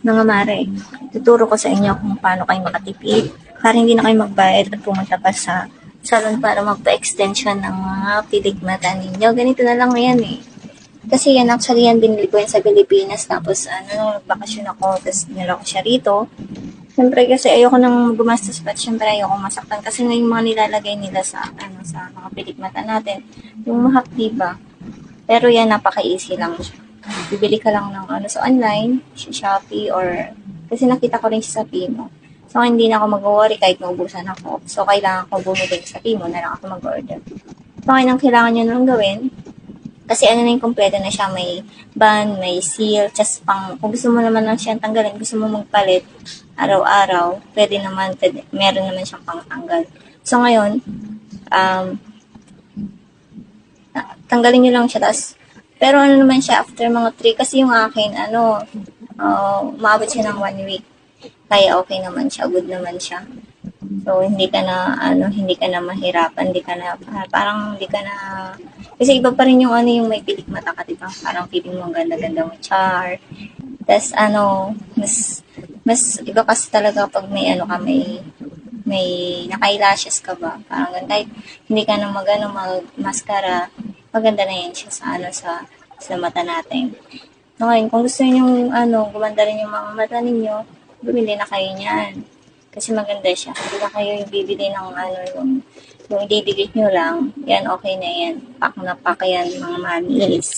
Mga mare, tuturo ko sa inyo kung paano kayo makatipid para hindi na kayo magbayad at pumunta pa sa salon para magpa-extension ng mga pilik mata ninyo. Ganito na lang yan eh. Kasi yan, actually yan, binili ko yan sa Pilipinas. Tapos, nung nagbakasyon ako, tapos nila ko siya rito. Siyempre, kasi ayoko nang gumastos pa. Siyempre, ayoko masaktan. Kasi nga yung mga nilalagay nila sa, sa mga pilik mata natin, yung mahak, diba? Pero yan, napaka-easy lang siya. Bibili ka lang ng sa online, sa Shopee, or kasi nakita ko rin siya sa Timo. So, hindi na ako mag-worry kahit maubusan ako. So, kailangan ko bumili sa Timo na lang ako mag-order. So, ang kailangan nyo lang gawin, kasi na yung kompleto na siya, may band, may seal, just pang, kung gusto mo naman lang siyang tanggalin, gusto mo magpalit araw-araw, meron naman siyang pangtanggal. So, ngayon, tanggalin nyo lang siya, pero naman siya, after mga 3, kasi yung akin, maabot siya ng 1 week. Kaya okay naman siya, good naman siya. So, hindi ka na mahirapan, hindi ka na, kasi iba pa rin yung yung may pilik mata ka, diba? Parang feeling mo ang ganda-ganda mo, char. Tapos, mas iba kasi talaga pag may may naka-eyelashes ka ba? Parang ganun, kahit hindi ka na mag-mascara, maganda na yan siya sa mata natin. So, ngayon, kung gusto niyo gumanda rin yung mga mata ninyo, bumili na kayo niyan. Kasi maganda siya. Hindi na kayo yung bibili ng yung ididikit nyo lang. Yan, okay na yan. Pak na pak yan, mga manis.